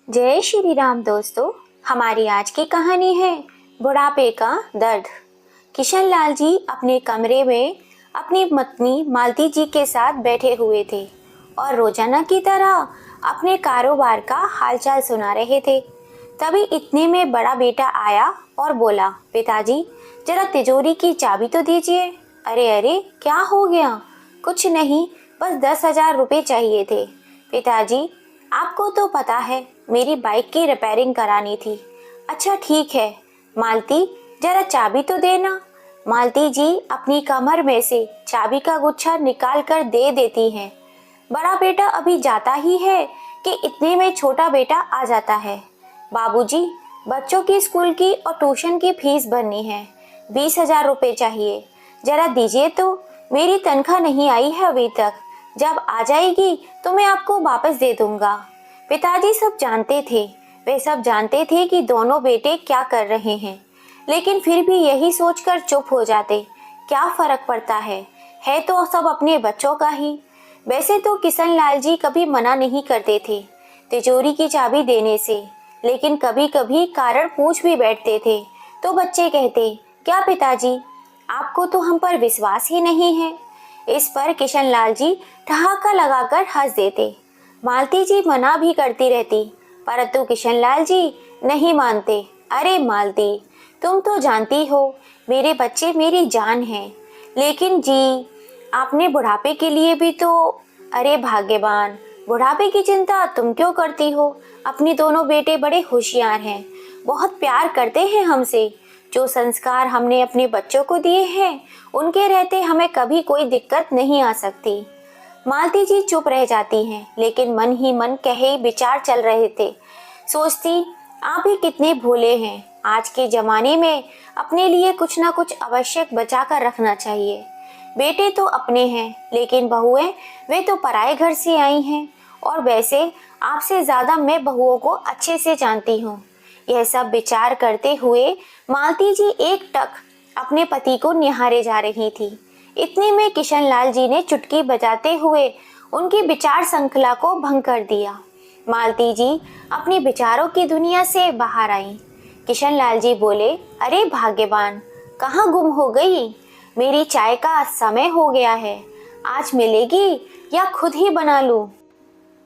जय श्री राम दोस्तों। हमारी आज की कहानी है बुढ़ापे का दर्द। किशन लाल जी अपने कमरे में अपनी पत्नी मालती जी के साथ बैठे हुए थे और रोजाना की तरह अपने कारोबार का हालचाल सुना रहे थे। तभी इतने में बड़ा बेटा आया और बोला, पिताजी जरा तिजोरी की चाबी तो दीजिए। अरे अरे, क्या हो गया? कुछ नहीं, बस 10,000 रुपये चाहिए थे। पिताजी, आपको तो पता है मेरी बाइक की रिपेयरिंग करानी थी। अच्छा ठीक है मालती, जरा चाबी तो देना। मालती जी अपनी कमर में से चाबी का गुच्छा निकाल कर दे देती हैं। बड़ा बेटा अभी जाता ही है कि इतने में छोटा बेटा आ जाता है। बाबूजी, बच्चों की स्कूल की और ट्यूशन की फीस भरनी है, 20,000 रुपये चाहिए, जरा दीजिए तो। मेरी तनख्वाह नहीं आई है अभी तक, जब आ जाएगी तो मैं आपको वापस दे दूंगा। पिताजी सब जानते थे, वे सब जानते थे कि दोनों बेटे क्या कर रहे हैं, लेकिन फिर भी यही सोचकर चुप हो जाते। क्या फर्क पड़ता है तो सब अपने बच्चों का ही। वैसे तो किशन लाल जी कभी मना नहीं करते थे तिजोरी की चाबी देने से, लेकिन कभी कभी कारण पूछ भी बैठते थे तो बच्चे कहते, क्या पिताजी, आपको तो हम पर विश्वास ही नहीं है। इस पर किशन लाल जी ठहाका लगाकर हंस देते। मालती जी मना भी करती रहती, परंतु किशन लाल जी नहीं मानते। अरे मालती, तुम तो जानती हो मेरे बच्चे मेरी जान हैं, लेकिन जी आपने बुढ़ापे के लिए भी तो। अरे भाग्यवान, बुढ़ापे की चिंता तुम क्यों करती हो? अपने दोनों बेटे बड़े होशियार हैं, बहुत प्यार करते हैं हमसे। जो संस्कार हमने अपने बच्चों को दिए हैं, उनके रहते हमें कभी कोई दिक्कत नहीं आ सकती। मालती जी चुप रह जाती हैं, लेकिन मन ही मन कहे विचार चल रहे थे। सोचती, आप ही कितने भोले हैं। आज के जमाने में अपने लिए कुछ ना कुछ आवश्यक बचा कर रखना चाहिए। बेटे तो अपने हैं, लेकिन बहुएं वे तो पराए घर से आई हैं। और वैसे आपसे ज्यादा मैं बहुओं को अच्छे से जानती हूँ। यह सब विचार करते हुए मालती जी एक टक अपने पति को निहारे जा रही थी। इतने में किशन लाल जी ने चुटकी बजाते हुए उनकी विचार श्रृंखला को भंग कर दिया। मालती जी अपने विचारों की दुनिया से बाहर आईं। किशन लाल जी बोले, अरे भाग्यवान, कहाँ गुम हो गई? मेरी चाय का समय हो गया है, आज मिलेगी या खुद ही बना लूं?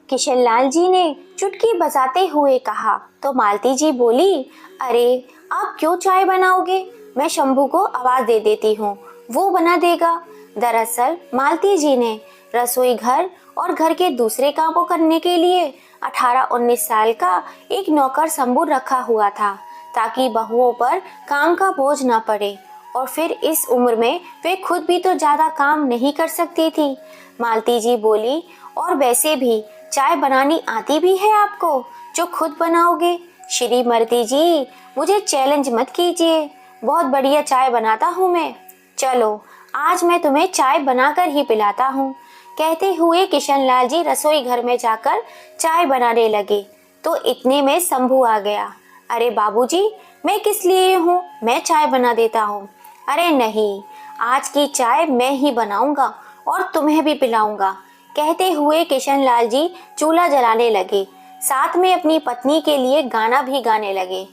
किशन लाल जी ने चुटकी बजाते हुए कहा तो मालती जी बोली, अरे आप क्यों चाय बनाओगे? मैं शंभू को आवाज दे देती हूँ, वो बना देगा। दरअसल मालती जी ने रसोई घर और घर के दूसरे कामों करने के लिए 18-19 साल का एक नौकर शंभू रखा हुआ था, ताकि बहुओं पर काम का बोझ न पड़े। और फिर इस उम्र में वे खुद भी तो ज्यादा काम नहीं कर सकती थी। मालती जी बोली, और वैसे भी चाय बनानी आती भी है आपको, जो खुद बनाओगे? श्रीमती जी, मुझे चैलेंज मत कीजिए, बहुत बढ़िया चाय बनाता हूँ मैं। चलो आज मैं तुम्हें चाय बनाकर ही पिलाता हूँ। कहते हुए किशन लाल जी रसोई घर में जाकर चाय बनाने लगे तो इतने में शंभू आ गया। अरे बाबूजी, मैं किस लिए हूँ, मैं चाय बना देता हूँ। अरे नहीं, आज की चाय मैं ही बनाऊंगा और तुम्हें भी पिलाऊंगा। कहते हुए किशन लाल जी चूल्हा जलाने लगे, साथ में अपनी पत्नी के लिए गाना भी गाने लगे।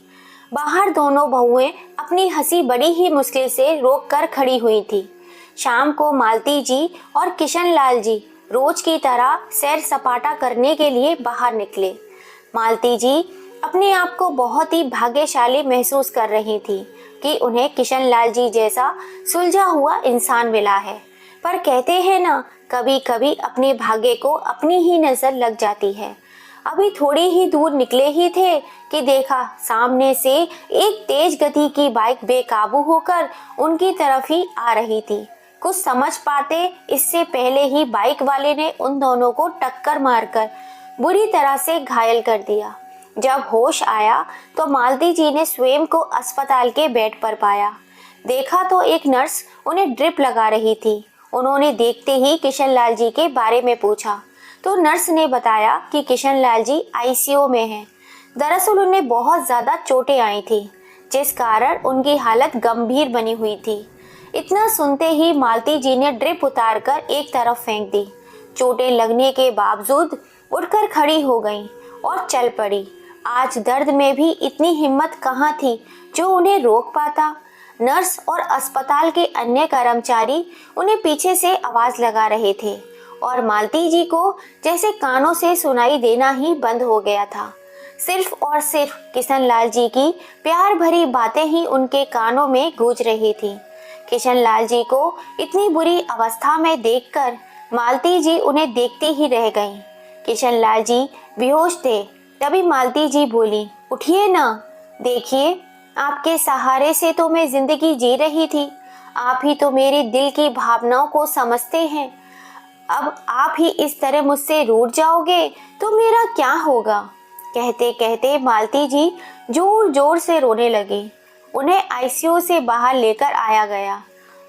बाहर दोनों बहुएं अपनी हंसी बड़ी ही मुश्किल से रोक कर खड़ी हुई थी। शाम को मालती जी और किशन लाल जी रोज की तरह सैर सपाटा करने के लिए बाहर निकले। मालती जी अपने आप को बहुत ही भाग्यशाली महसूस कर रही थी कि उन्हें किशन लाल जी जैसा सुलझा हुआ इंसान मिला है। पर कहते हैं ना, कभी कभी अपने भाग्य को अपनी ही नजर लग जाती है। अभी थोड़ी ही दूर निकले ही थे कि देखा सामने से एक तेज गति की बाइक बेकाबू होकर उनकी तरफ ही आ रही थी। कुछ समझ पाते इससे पहले ही बाइक वाले ने उन दोनों को टक्कर मारकर बुरी तरह से घायल कर दिया। जब होश आया तो मालती जी ने स्वयं को अस्पताल के बेड पर पाया। देखा तो एक नर्स उन्हें ड्रिप लगा रही थी। उन्होंने देखते ही किशन लाल जी के बारे में पूछा तो नर्स ने बताया कि किशन लाल जी आईसीयू में हैं। दरअसल उन्हें बहुत ज़्यादा चोटें आई थी, जिस कारण उनकी हालत गंभीर बनी हुई थी। इतना सुनते ही मालती जी ने ड्रिप उतारकर एक तरफ फेंक दी। चोटें लगने के बावजूद उठकर खड़ी हो गईं और चल पड़ी। आज दर्द में भी इतनी हिम्मत कहाँ थी जो उन्हें रोक पाता। नर्स और अस्पताल के अन्य कर्मचारी उन्हें पीछे से आवाज लगा रहे थे और मालती जी को जैसे कानों से सुनाई देना ही बंद हो गया था। सिर्फ और सिर्फ किशनलाल जी की प्यार भरी बातें ही उनके कानों में गूंज रही थी। किशनलाल जी को इतनी बुरी अवस्था में देखकर मालती जी उन्हें देखती ही रह गईं। किशनलाल जी बेहोश थे। तभी मालती जी बोली, उठिए ना, देखिए आपके सहारे से तो मैं जिंदगी जी रही थी। आप ही तो मेरे दिल की भावनाओं को समझते हैं। अब आप ही इस तरह मुझसे रूठ जाओगे तो मेरा क्या होगा। कहते कहते मालती जी जोर जोर से रोने लगी। उन्हें आईसीयू से बाहर लेकर आया गया।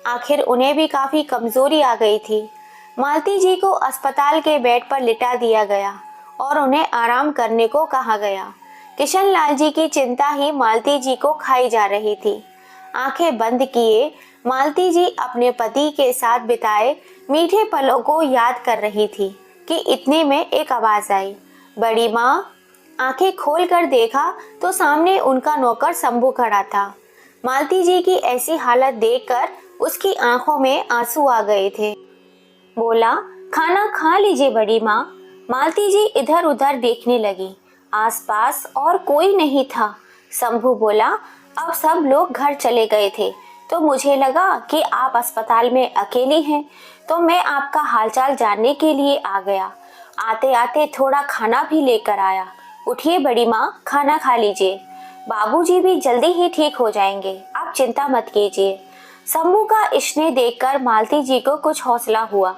आखिर उन्हें भी काफी कमजोरी आ गई थी। मालती जी को अस्पताल के बेड पर लिटा दिया गया और उन्हें आराम करने को कहा गया। किशनलाल जी की चिंता ही मालती जी को खाई जा रही थी। आंखें बंद किए मालती जी अपने पति के साथ बिताए मीठे पलों को याद कर रही थी कि इतने में एक आवाज आई, बड़ी माँ। आंखें खोलकर देखा तो सामने उनका नौकर शंभू खड़ा था। मालती जी की ऐसी हालत देखकर उसकी आंखों में आंसू आ गए थे। बोला, खाना खा लीजिए बड़ी माँ। मालती जी इधर उधर देखने लगी। आसपास और कोई नहीं था। शंभू बोला, अब सब लोग घर चले गए थे तो मुझे लगा कि आप अस्पताल में अकेली हैं, तो मैं आपका हालचाल जानने के लिए आ गया। आते आते थोड़ा खाना भी लेकर आया। उठिए बड़ी माँ, खाना खा लीजिए। बाबूजी भी जल्दी ही ठीक हो जाएंगे, आप चिंता मत कीजिए। शंभू का स्नेह देखकर मालती जी को कुछ हौसला हुआ।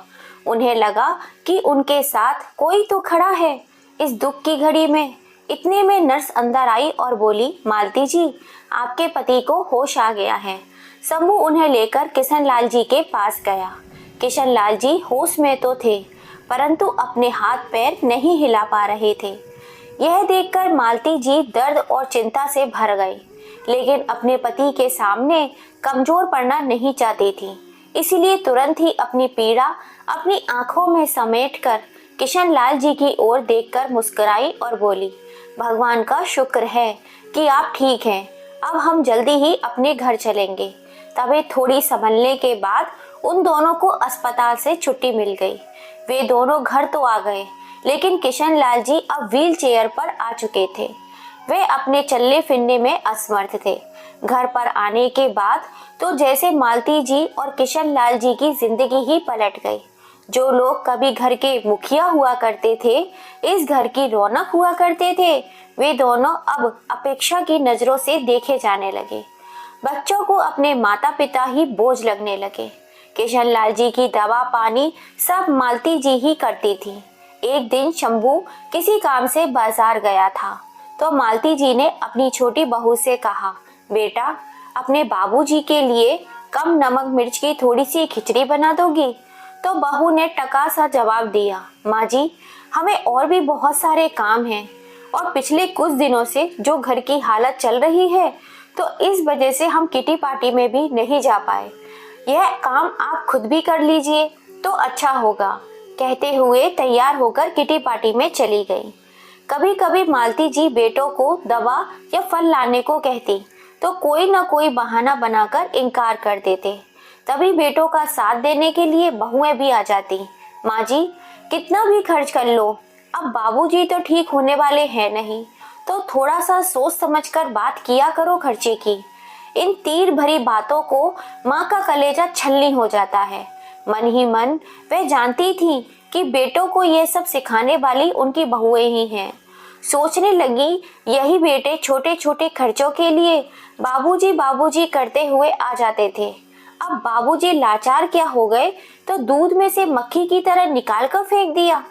उन्हें लगा कि उनके साथ कोई तो खड़ा है इस दुख की घड़ी में। इतने में नर्स अंदर आई और बोली, मालती जी, आपके पति को होश आ गया है। शंभू उन्हें लेकर किशनलाल जी के पास गया। किशनलाल जी होश में तो थे, परंतु अपने हाथ पैर नहीं हिला पा रहे थे। यह देखकर मालती जी दर्द और चिंता से भर गई, लेकिन अपने पति के सामने कमजोर पड़ना नहीं चाहती थी। इसीलिए तुरंत ही अपनी पीड़ा अपनी आंखों में समेटकर किशनलाल जी की ओर देखकर मुस्कुराई और बोली, भगवान का शुक्र है कि आप ठीक हैं। अब हम जल्दी ही अपने घर चलेंगे। तभी थोड़ी संभलने के बाद उन दोनों को अस्पताल से छुट्टी मिल गई। वे दोनों घर तो आ गए, लेकिन किशनलाल जी अब व्हील चेयर पर आ चुके थे। वे अपने चलने फिरने में असमर्थ थे। घर पर आने के बाद तो जैसे मालती जी और किशनलाल जी की जिंदगी ही पलट गई। जो लोग कभी घर के मुखिया हुआ करते थे, इस घर की रौनक हुआ करते थे, वे दोनों अब अपेक्षा की नजरों से देखे जाने लगे। बच्चों को अपने माता पिता ही बोझ लगने लगे। किशनलाल जी की दवा पानी सब मालती जी ही करती थी। एक दिन शंभू किसी काम से बाजार गया था तो मालती जी ने अपनी छोटी बहू से कहा, बेटा, अपने बाबूजी के लिए कम नमक मिर्च की थोड़ी सी खिचड़ी बना दोगी? तो बहू ने टका सा जवाब दिया, माँ जी, हमें और भी बहुत सारे काम हैं और पिछले कुछ दिनों से जो घर की हालत चल रही है तो इस वजह से हम किटी पार्टी में भी नहीं जा पाए। यह काम आप खुद भी कर लीजिए तो अच्छा होगा। कहते हुए तैयार होकर किटी पार्टी में चली गई। कभी कभी मालती जी बेटों को दवा या फल लाने को कहती तो कोई न कोई बहाना बनाकर इनकार कर देते। तभी बेटों का साथ देने के लिए बहुएं भी आ जाती। माँ जी, कितना भी खर्च कर लो, अब बाबूजी तो ठीक होने वाले हैं नहीं, तो थोड़ा सा सोच समझकर बात किया करो खर्चे की। इन तीर भरी बातों को माँ का कलेजा छलनी हो जाता है। मन ही मन वह जानती थी कि बेटों को यह सब सिखाने वाली उनकी बहुएं ही हैं। सोचने लगी, यही बेटे छोटे छोटे खर्चों के लिए बाबूजी बाबूजी करते हुए आ जाते थे। अब बाबूजी लाचार क्या हो गए तो दूध में से मक्खी की तरह निकाल कर फेंक दिया।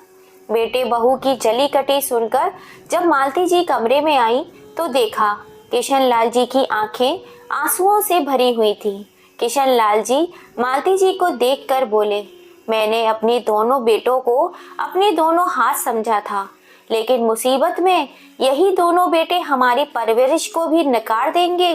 बेटे बहू की जली कटी सुनकर जब मालती जी कमरे में आई तो देखा किशनलाल जी की आंखें आंसुओं से भरी हुई थी। किशनलाल जी मालती जी को देखकर बोले, मैंने अपने दोनों बेटों को अपने दोनों हाथ समझा था, लेकिन मुसीबत में यही दोनों बेटे हमारी परवरिश को भी नकार देंगे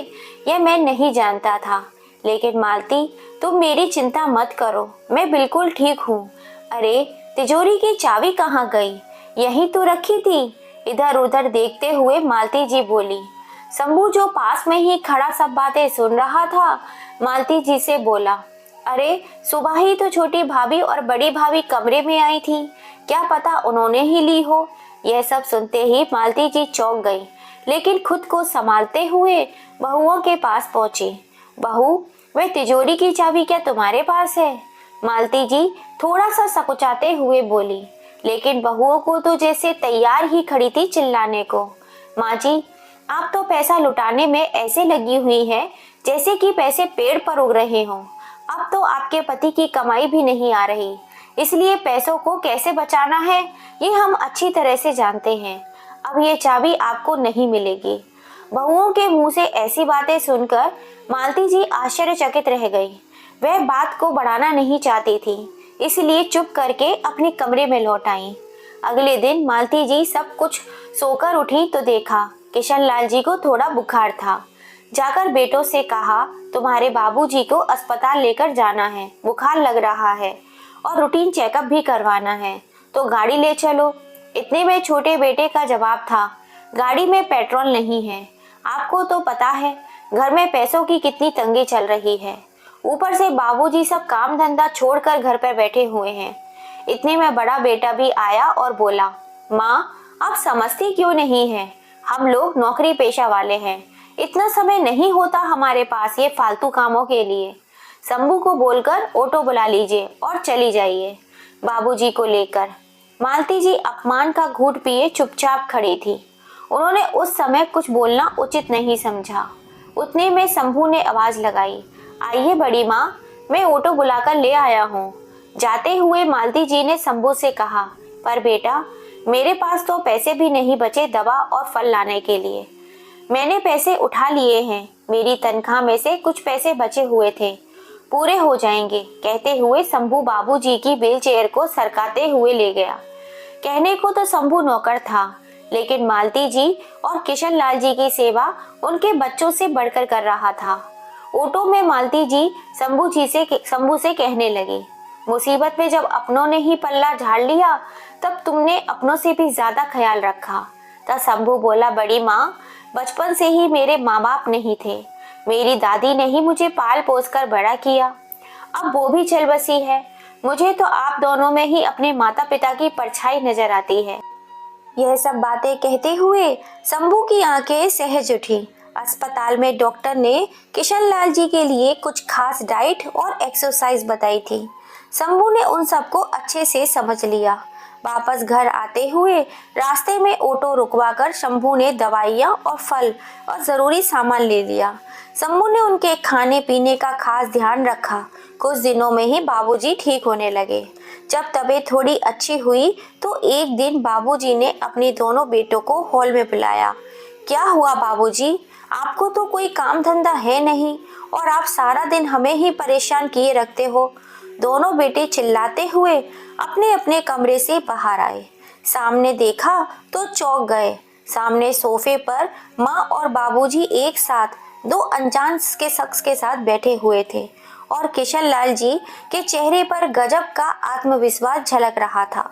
यह मैं नहीं जानता था। लेकिन मालती, तुम मेरी चिंता मत करो, मैं बिल्कुल ठीक हूँ। अरे, तिजोरी की चाबी कहाँ गई? यहीं तो रखी थी। इधर उधर देखते हुए मालती जी बोली। शंभू जो पास में ही खड़ा सब बातें सुन रहा था, मालती जी से बोला, अरे सुबह ही तो छोटी भाभी और बड़ी भाभी कमरे में आई थी, क्या पता उन्होंने ही ली हो। यह सब सुनते ही मालती जी चौंक गई, लेकिन खुद को संभालते हुए बहुओं के पास पहुंची। बहू, वह तिजोरी की चाबी क्या तुम्हारे पास है? मालती जी थोड़ा सा सकुचाते हुए बोली, लेकिन बहुओं को तो जैसे तैयार ही खड़ी थी चिल्लाने को। माँ जी, आप तो पैसा लुटाने में ऐसे लगी हुई हैं जैसे कि पैसे पेड़ पर उग रहे हों। अब तो आपके पति की कमाई भी नहीं आ रही, इसलिए पैसों को कैसे बचाना है ये हम अच्छी तरह से जानते हैं। अब ये चाबी आपको नहीं मिलेगी। बहुओं के मुंह से ऐसी बातें सुनकर मालती जी आश्चर्यचकित रह गई। वह बात को बढ़ाना नहीं चाहती थी, इसलिए चुप करके अपने कमरे में लौट आई। अगले दिन मालती जी सब कुछ सोकर उठी तो देखा किशनलाल जी को थोड़ा बुखार था। जाकर बेटों से कहा, तुम्हारे बाबूजी को अस्पताल लेकर जाना है, बुखार लग रहा है और रूटीन चेकअप भी करवाना है, तो गाड़ी ले चलो। इतने में छोटे बेटे का जवाब था, गाड़ी में पेट्रोल नहीं है। आपको तो पता है घर में पैसों की कितनी तंगी चल रही है, ऊपर से बाबूजी सब काम धंधा छोड़कर घर पर बैठे हुए हैं। इतने में बड़ा बेटा भी आया और बोला, माँ आप समझती क्यों नहीं है, हम लोग नौकरी पेशा वाले हैं, इतना समय नहीं होता हमारे पास ये फालतू कामों के लिए। शंभू को बोलकर ऑटो बुला लीजिए और चली जाइए बाबूजी को लेकर। मालती जी अपमान का घूंट पिए चुपचाप खड़ी थी। उन्होंने उस समय कुछ बोलना उचित नहीं समझा। उतने में शंभू ने आवाज लगाई, आइए बड़ी माँ, मैं ऑटो बुलाकर ले आया हूँ। जाते हुए मालती जी ने शंभू से कहा, पर बेटा मेरे पास तो पैसे भी नहीं बचे दवा और फल लाने के लिए। मैंने पैसे उठा लिए हैं, मेरी तनख्वाह में से कुछ पैसे बचे हुए थे, पूरे हो जाएंगे। कहते हुए शंभू बाबूजी की व्हील चेयर को सरकाते हुए ले गया। कहने को तो शंभू नौकर था, लेकिन मालती जी और किशनलाल जी की सेवा उनके बच्चों से बढ़कर कर रहा था। ऑटो में मालती जी शंभू से कहने लगी, मुसीबत में जब अपनों ने ही पल्ला झाड़ लिया तब तुमने अपनों से भी ज्यादा ख्याल रखा। तब शंभू बोला, बड़ी माँ, बचपन से ही मेरे माँ बाप नहीं थे, मेरी दादी ने ही मुझे पाल पोस कर बड़ा किया, अब वो भी चल बसी है। मुझे तो आप दोनों में ही अपने माता पिता की परछाई नजर आती है। यह सब बातें कहते हुए शंभू की आंखें सहज उठी। अस्पताल में डॉक्टर ने किशनलाल जी के लिए कुछ खास डाइट और एक्सरसाइज बताई थी। शंभू ने उन सबको अच्छे से समझ लिया। वापस घर आते हुए रास्ते में ऑटो रुकवाकर शंभू ने दवाइयाँ और फल और ज़रूरी सामान ले लिया। शंभू ने उनके खाने पीने का खास ध्यान रखा। कुछ दिनों में ही बाबूजी ठीक होने लगे। जब तबीयत थोड़ी अच्छी हुई तो एक दिन बाबूजी ने अपने दोनों बेटों को हॉल में बुलाया। क्या हुआ बाबूजी, आपको तो कोई काम धंधा है नहीं और आप सारा दिन हमें ही परेशान किए रखते हो। दोनों बेटे चिल्लाते हुए अपने अपने कमरे से बाहर आए। सामने देखा तो चौंक गए। सामने सोफे पर माँ और बाबूजी एक साथ दो अनजान के शख्स के साथ बैठे हुए थे और किशनलाल जी के चेहरे पर गजब का आत्मविश्वास झलक रहा था।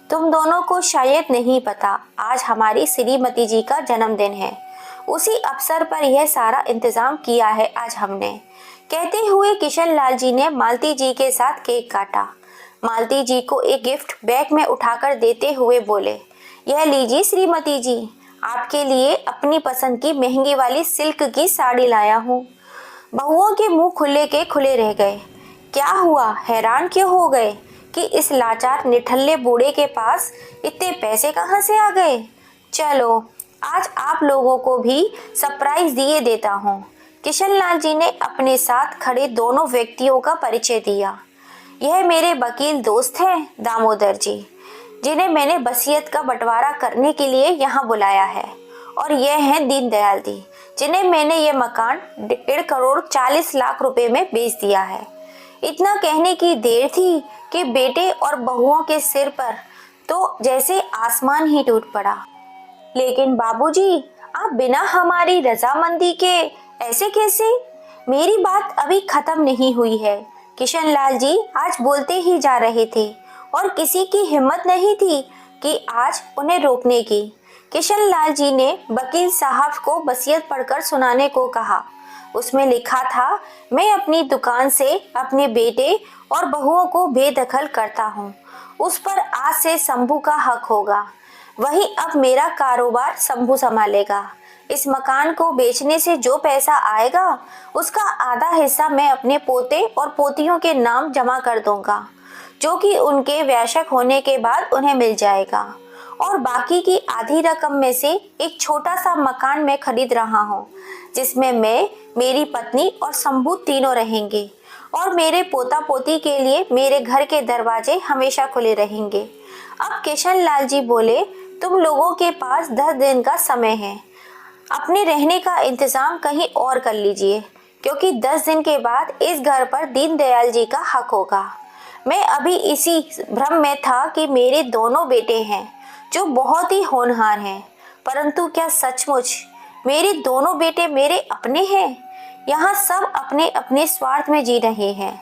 तुम दोनों को शायद नहीं पता, आज हमारी श्रीमती जी का जन्मदिन है, उसी अवसर पर यह सारा इंतजाम किया है आज हमने। कहते हुए किशनलाल जी ने मालती जी के साथ केक काटा। मालती जी को एक गिफ्ट बैग में उठाकर देते हुए बोले, यह लीजिए श्रीमती जी, आपके लिए अपनी पसंद की महंगी वाली सिल्क की साड़ी लाया हूँ। बहुओं के मुंह खुले के खुले रह गए। क्या हुआ, हैरान क्यों हो गए कि इस लाचार निठल्ले बूढ़े के पास इतने पैसे कहाँ से आ गए। चलो आज आप लोगों को भी सरप्राइज दिए देता हूँ। किशनलाल जी ने अपने साथ खड़े दोनों व्यक्तियों का परिचय दिया। यह मेरे वकील दोस्त हैं दामोदर जी, जिन्हें मैंने वसीयत का बंटवारा करने के लिए यहाँ बुलाया है, और यह हैं दीनदयाल जी, जिन्हें मैंने यह मकान 1.5 करोड़ 40 लाख रुपए में बेच दिया है। इतना कहने की देर थी कि बेटे और बहुओं के सिर पर तो जैसे आसमान ही टूट पड़ा। लेकिन बाबूजी, आप बिना हमारी रजामंदी के ऐसे कैसे? मेरी बात अभी खत्म नहीं हुई है। किशनलाल जी आज बोलते ही जा रहे थे और किसी की हिम्मत नहीं थी कि आज उन्हें रोकने की। किशन लाल जी ने वकील साहब को वसीयत पढ़कर सुनाने को कहा। उसमें लिखा था, मैं अपनी दुकान से अपने बेटे और बहुओं को बेदखल करता हूँ। उस पर आज से शंभू का हक होगा। वही अब मेरा कारोबार शंभू संभालेगा। इस मकान को बेचने से जो पैसा आएगा उसका आधा हिस्सा मैं अपने पोते और पोतियों के नाम जमा कर दूंगा, जो कि उनके वयस्क होने के बाद उन्हें मिल जाएगा। और बाकी की आधी रकम में से एक छोटा सा मकान मैं खरीद रहा हूँ, जिसमें मैं, मेरी पत्नी और शंभू तीनों रहेंगे। और मेरे पोता पोती के लिए मेरे घर के दरवाजे हमेशा खुले रहेंगे। अब किशन लाल जी बोले, तुम लोगों के पास 10 दिन का समय है। अपने रहने का इंतजाम कहीं और कर लीजिए, क्योंकि 10 दिन के बाद इस घर पर दीनदयाल जी का हक होगा। मैं अभी इसी भ्रम में था कि मेरे दोनों बेटे हैं जो बहुत ही होनहार हैं, परंतु क्या सचमुच मेरे दोनों बेटे मेरे अपने हैं? यहाँ सब अपने अपने स्वार्थ में जी रहे हैं।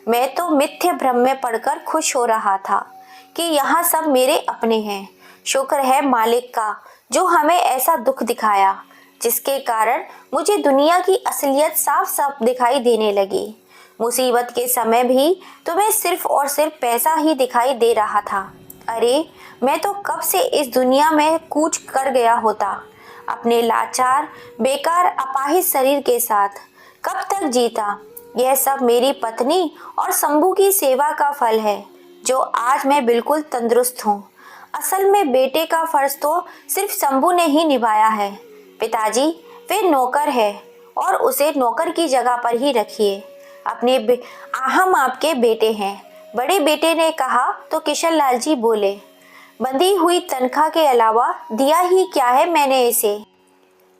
मैं तो मिथ्य भ्रम में पड़कर खुश हो रहा था कि यहाँ सब मेरे अपने हैं। शुक्र है मालिक का, जो हमें ऐसा दुख दिखाया जिसके कारण मुझे दुनिया की असलियत साफ साफ दिखाई देने लगी। मुसीबत के समय भी तुम्हें सिर्फ और सिर्फ पैसा ही दिखाई दे रहा था। अरे, मैं तो कब से इस दुनिया में कूच कर गया होता, अपने लाचार बेकार अपाहिज शरीर के साथ। कब तक जीता? यह सब मेरी पत्नी और शंभू की सेवा का फल है, जो आज मैं बिल्कुल तंदुरुस्त हूँ। असल में बेटे का फर्ज तो सिर्फ शंभू ने ही निभाया है। पिताजी, वे नौकर है और उसे नौकर की जगह पर ही रखिए। हम आपके बेटे हैं, बड़े बेटे ने कहा तो किशन लाल जी बोले, बंधी हुई तनख्वाह के अलावा दिया ही क्या है मैंने इसे?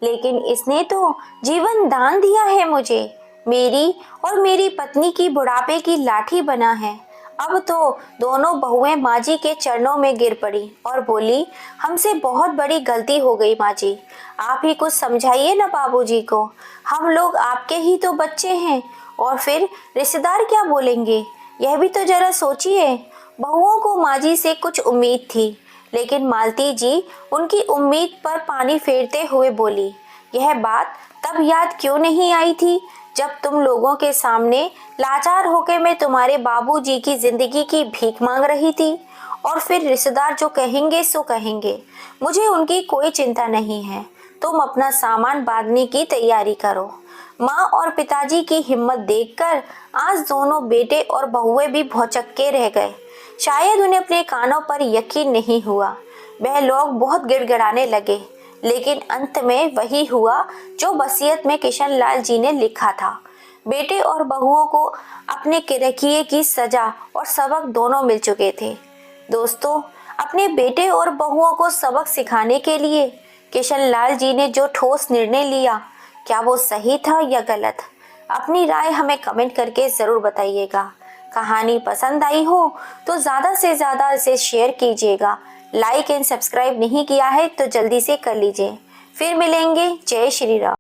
लेकिन इसने तो जीवन दान दिया है मुझे। मेरी और मेरी पत्नी की बुढ़ापे की लाठी बना है। अब तो दोनों बहुएं माँ जी के चरणों में गिर पड़ी और बोली, हमसे बहुत बड़ी गलती हो गई माँ जी, आप ही कुछ समझाइए ना बाबूजी को। हम लोग आपके ही तो बच्चे हैं, और फिर रिश्तेदार क्या बोलेंगे, यह भी तो जरा सोचिए। बहुओं को माँ जी से कुछ उम्मीद थी, लेकिन मालती जी उनकी उम्मीद पर पानी फेरते हुए बोली, यह बात तब याद क्यों नहीं आई थी जब तुम लोगों के सामने लाचार होकर मैं तुम्हारे बाबूजी की जिंदगी की भीख मांग रही थी। और फिर रिश्तेदार जो कहेंगे सो कहेंगे, मुझे उनकी कोई चिंता नहीं है। तुम अपना सामान बांधने की तैयारी करो। माँ और पिताजी की हिम्मत देखकर आज दोनों बेटे और बहुएं भी भौचक्के रह गए। शायद उन्हें अपने कानों पर यकीन नहीं हुआ। वह लोग बहुत गिड़गिड़ाने लगे, लेकिन अंत में वही हुआ जो वसीयत में किशन लाल जी ने लिखा था। बेटे और बहुओं को अपने किरकिए की सजा और सबक दोनों मिल चुके थे। दोस्तों, अपने बेटे और बहुओं को सबक सिखाने के लिए किशन लाल जी ने जो ठोस निर्णय लिया, क्या वो सही था या गलत? अपनी राय हमें कमेंट करके ज़रूर बताइएगा। कहानी पसंद आई हो तो ज़्यादा से ज़्यादा इसे शेयर कीजिएगा। लाइक एंड सब्सक्राइब नहीं किया है तो जल्दी से कर लीजिए। फिर मिलेंगे। जय श्री राम।